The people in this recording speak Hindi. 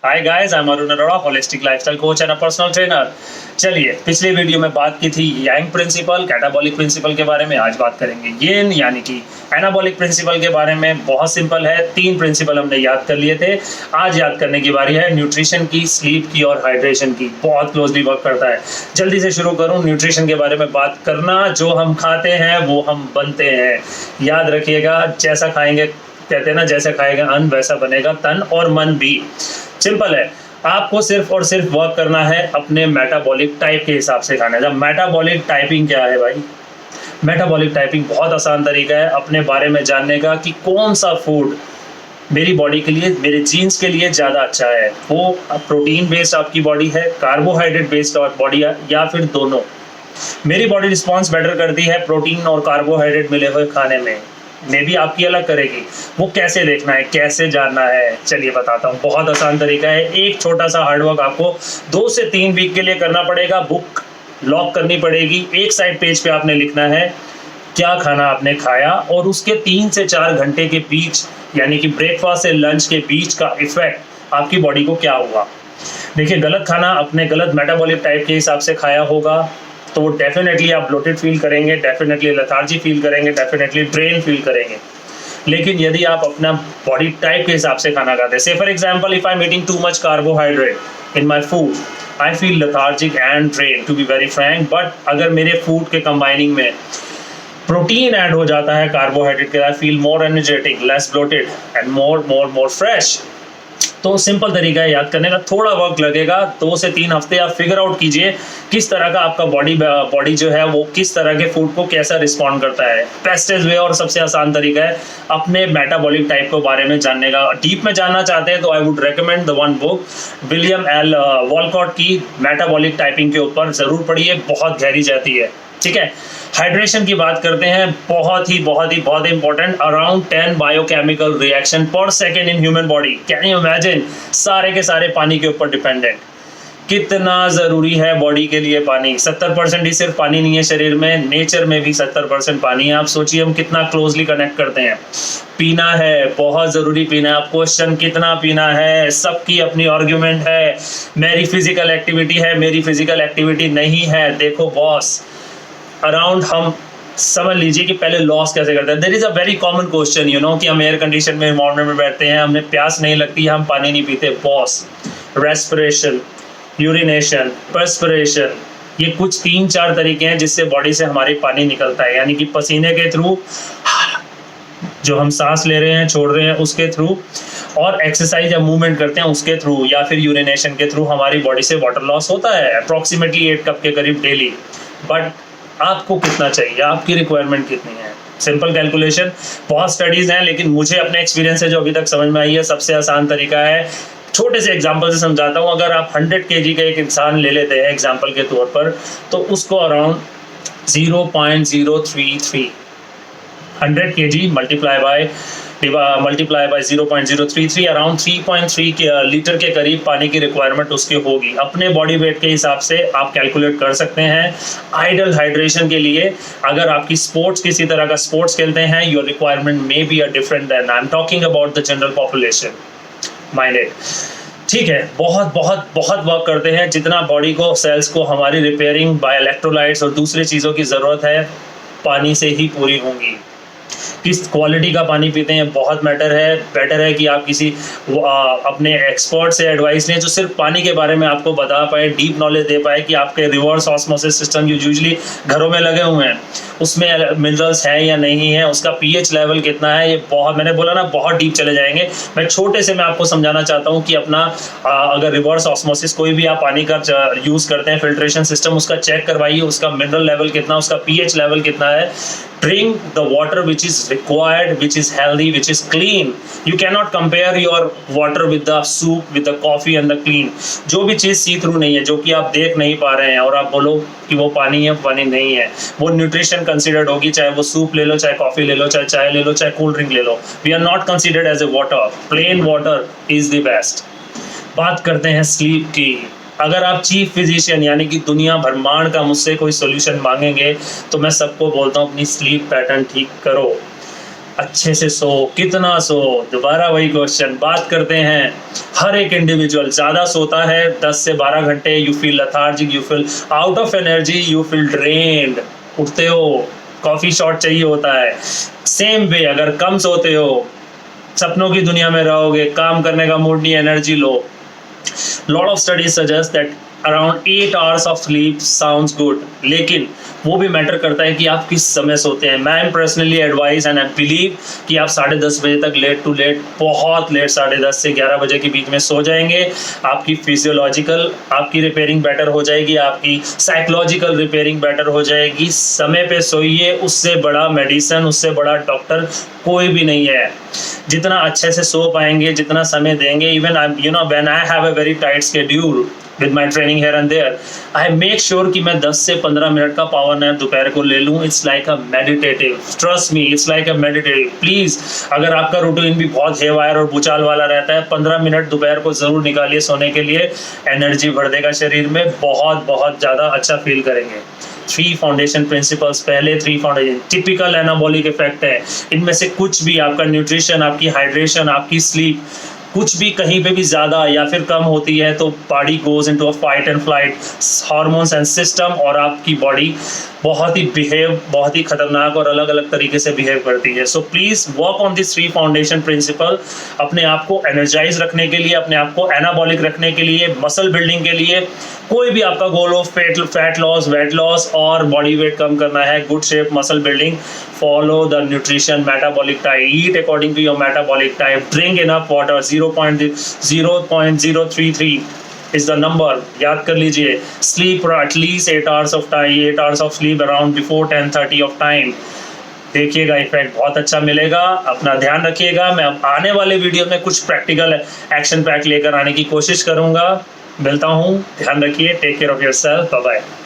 Hi guys, I am Arun Arora, holistic lifestyle coach and personal trainer. चलिए, पिछले वीडियो में बात की थी यांग प्रिंसिपल, कैटाबॉलिक प्रिंसिपल के बारे में। आज बात करेंगे यिन यानी कि एनाबॉलिक प्रिंसिपल के बारे में। बहुत सिंपल है, 3 प्रिंसिपल हमने याद कर लिए थे। आज याद करने की बारी है न्यूट्रिशन की, स्लीप की और हाइड्रेशन की। बहुत क्लोजली वर्क करता है। जल्दी से शुरू करूं न्यूट्रिशन के बारे में बात करना। जो हम खाते हैं वो हम बनते हैं। याद रखिएगा, जैसा खाएंगे, कहते हैं ना, जैसे खाएगा अन्न वैसा बनेगा तन और मन भी। सिंपल है, आपको सिर्फ और सिर्फ वर्क करना है अपने मेटाबॉलिक टाइप के हिसाब से खाना है। जब मेटाबॉलिक टाइपिंग क्या है भाई? मेटाबॉलिक टाइपिंग बहुत आसान तरीका है अपने बारे में जानने का कि कौन सा फूड मेरी बॉडी के लिए, मेरे जीन्स के लिए ज़्यादा अच्छा है। वो प्रोटीन बेस्ड आपकी बॉडी है, कार्बोहाइड्रेट बेस्ड बॉडी है, या फिर दोनों। मेरी बॉडी रिस्पॉन्स बेटर करती है प्रोटीन और कार्बोहाइड्रेट मिले हुए खाने में। मे भी आपकी अलग करेगी। वो कैसे देखना है, कैसे जानना है, चलिए बताता हूँ। बहुत आसान तरीका है। एक छोटा सा हार्डवर्क आपको 2 से 3 वीक के लिए करना पड़ेगा। बुक लॉक करनी पड़ेगी। एक साइड पेज पे आपने लिखना है क्या खाना आपने खाया और उसके 3 से 4 घंटे के बीच, यानी कि ब्रेकफास्ट से लंच के बीच का इफेक्ट आपकी बॉडी को क्या हुआ। देखिए, गलत खाना अपने गलत मेटाबॉलिक टाइप के हिसाब से खाया होगा तो वो डेफिनेटली आप ब्लोटेड फील करेंगे, डेफिनेटली लेथार्जी फील करेंगे, डेफिनेटली ड्रेन फील करेंगे। लेकिन यदि आप अपना बॉडी टाइप के हिसाब से खाना खाते हैं, say for example if I am eating too much carbohydrate in my food, I feel lethargic and drain, to be very frank. But अगर मेरे फूड के कंबाइनिंग में प्रोटीन ऐड हो जाता है कार्बोहाइड्रेट के, I feel more energetic, less bloated and more fresh. तो सिंपल तरीका है याद करने का, थोड़ा वर्क लगेगा। 2 से 3 हफ्ते आप फिगर आउट कीजिए किस तरह का आपका बॉडी जो है वो किस तरह के फूड को कैसा रिस्पॉन्ड करता है। बेस्टेस्ट वे और सबसे आसान तरीका है अपने मेटाबॉलिक टाइप के बारे में जानने का। डीप में जानना चाहते हैं तो I would recommend the one book William L Walcott की, मेटाबॉलिक टाइपिंग के ऊपर जरूर पढ़िए, बहुत गहरी जाती है। ठीक है, हाइड्रेशन की बात करते हैं। बहुत ही इंपॉर्टेंट। अराउंड 10 बायोकेमिकल रिएक्शन पर second in human body. Can you imagine? सारे के सारे पानी के ऊपर डिपेंडेंट। कितना जरूरी है बॉडी के लिए पानी। 70% ही सिर्फ पानी नहीं है शरीर में, नेचर में भी 70% पानी है। आप सोचिए हम कितना क्लोजली कनेक्ट करते हैं। पीना है, बहुत जरूरी पीना है। आप क्वेश्चन कितना पीना है, सबकी अपनी आर्ग्यूमेंट है। मेरी फिजिकल एक्टिविटी है, मेरी फिजिकल एक्टिविटी नहीं है। देखो बॉस, अराउंड हम समझ लीजिए कि पहले लॉस कैसे करते हैं। There is a very common question, you know, कि हम एयर कंडीशन में एनवायरनमेंट में बैठते हैं, हमें प्यास नहीं लगती, हम पानी नहीं पीते। बॉस, रेस्पिरेशन, यूरिनेशन, पर्सपिरेशन, ये कुछ 3-4 तरीके हैं जिससे बॉडी से हमारी पानी निकलता है। यानी कि पसीने के थ्रू, जो हम सांस ले रहे हैं छोड़ रहे हैं उसके थ्रू, और एक्सरसाइज या मूवमेंट करते हैं उसके थ्रू, या फिर यूरिनेशन के थ्रू हमारी बॉडी से वाटर लॉस होता है अप्रोक्सीमेटली 8 कप के करीब डेली। बट आपको कितना चाहिए, आपकी रिक्वायरमेंट कितनी है? सिंपल कैलकुलेशन, बहुत स्टडीज हैं, लेकिन मुझे अपने एक्सपीरियंस से जो अभी तक समझ में आई है, सबसे आसान तरीका है। छोटे से एग्जांपल से समझाता हूँ। अगर आप 100 kg का एक इंसान ले लेते हैं एग्जांपल के तौर पर, तो उसको around 0.033 100 kg multiply by 0.033, around 3.3 litre के करीब पानी की रिक्वायरमेंट उसकी होगी। अपने बॉडी वेट के हिसाब से आप कैलकुलेट कर सकते हैं। आइडल हाइड्रेशन के लिए, अगर आपकी स्पोर्ट्स, किसी तरह का स्पोर्ट्स खेलते हैं, your requirement may be a different than I am talking about the general population minded. ठीक है, बहुत वर्क करते हैं। जितना बॉडी को, सेल्स को हमारी रिपेयरिंग बाय इलेक्ट्रोलाइट्स और दूसरी चीज़ों की ज़रूरत है, पानी से ही पूरी होंगी। किस क्वालिटी का पानी पीते हैं बहुत मैटर है। बेटर है कि आप किसी अपने एक्सपर्ट से एडवाइस लें जो सिर्फ पानी के बारे में आपको बता पाए, डीप नॉलेज दे पाए कि आपके रिवर्स ऑस्मोसिस सिस्टम जो यूजुअली घरों में लगे हुए हैं उसमें मिनरल्स हैं या नहीं है, उसका पीएच लेवल कितना है। ये बहुत, मैंने बोला ना, बहुत डीप चले जाएंगे। मैं छोटे से मैं आपको समझाना चाहता हूँ कि अपना अगर रिवर्स ऑस्मोसिस कोई भी आप पानी का यूज़ करते हैं, फिल्ट्रेशन सिस्टम, उसका चेक करवाइए, उसका मिनरल लेवल कितना, उसका पीएच लेवल कितना है। Drink the water which is required, which is healthy, which is clean. You cannot compare your water with the soup, with the coffee and the clean. जो भी चीज़ सी थ्रू नहीं है, जो कि आप देख नहीं पा रहे हैं और आप बोलो कि वो पानी है, पानी नहीं है, वो न्यूट्रिशन कंसिडर्ड होगी। चाहे वो सूप ले लो, चाहे कॉफ़ी ले लो, चाहे चाय ले लो, चाहे कोल्ड ड्रिंक ले लो, we are not considered as a water. Plain water is the best. बात करते हैं स्लीप की। अगर आप चीफ फिजिशियन यानी कि दुनिया ब्रह्मांड का मुझसे कोई सोल्यूशन मांगेंगे तो मैं सबको बोलता हूँ अपनी स्लीप पैटर्न ठीक करो। अच्छे से सो, कितना सो, दोबारा वही क्वेश्चन बात करते हैं। हर एक इंडिविजुअल ज़्यादा सोता है 10 से 12 घंटे, you feel lethargic, you feel out of energy, you feel drained, उठते हो कॉफ़ी शॉट चाहिए होता है। सेम वे अगर कम सोते हो, सपनों की दुनिया में रहोगे, काम करने का मूड नहीं, energy low. Lot of studies suggest that around 8 hours of sleep sounds good, लेकिन वो भी मैटर करता है कि आप किस समय सोते हैं। मैं personally advise and I believe कि आप 10:30 बजे तक लेट टू लेट, बहुत लेट 10:30 से 11 बजे के बीच में सो जाएंगे। आपकी फिजियोलॉजिकल आपकी रिपेयरिंग बेटर हो जाएगी, आपकी साइकोलॉजिकल रिपेयरिंग बेटर हो जाएगी। समय पे सोइए, उससे बड़ा मेडिसिन, उससे बड़ा डॉक्टर कोई भी नहीं है। जितना अच्छे से सो पाएंगे, जितना समय देंगे, even when I have a very tight schedule with my training here and there, I make sure कि मैं 10 से 15 मिनट का पावर नैप दोपहर को ले लूँ। It's like a meditative, trust me, it's like a meditative. Please, अगर आपका रूटीन भी बहुत हेवायर और भूचाल वाला रहता है, 15 मिनट दोपहर को ज़रूर निकालिए सोने के लिए। एनर्जी भर देगा शरीर में, बहुत बहुत ज़्यादा अच्छा फील करेंगे। 3 फाउंडेशन प्रिंसिपल्स, पहले 3 फाउंडेशन टिपिकल एनाबॉलिक इफेक्ट है। इनमें से कुछ भी आपका न्यूट्रिशन, आपकी हाइड्रेशन, आपकी स्लीप, कुछ भी कहीं पे भी ज़्यादा या फिर कम होती है तो body goes into a fight and flight hormones and system, और आपकी बॉडी बहुत ही खतरनाक और अलग अलग तरीके से बिहेव करती है। So please work on this 3 foundation principle, अपने आप को एनर्जाइज रखने के लिए, अपने आप को एनाबॉलिक रखने के लिए, मसल बिल्डिंग के लिए। कोई भी आपका गोल हो, फैट लॉस, वेट लॉस और बॉडी वेट कम करना है, good shape, muscle building, follow the nutrition metabolic type, eat according to your metabolic type, drink enough water, 0.033 is the number, याद कर लीजिए। sleep for at least 8 hours of time, 8 hours of sleep around before 10:30 of time। देखिएगा इफेक्ट बहुत अच्छा मिलेगा। अपना ध्यान रखिएगा। मैं अब आने वाले वीडियो में कुछ प्रैक्टिकल एक्शन पैक लेकर आने की कोशिश करूंगा। मिलता हूँ, ध्यान रखिए, take care of yourself, bye bye.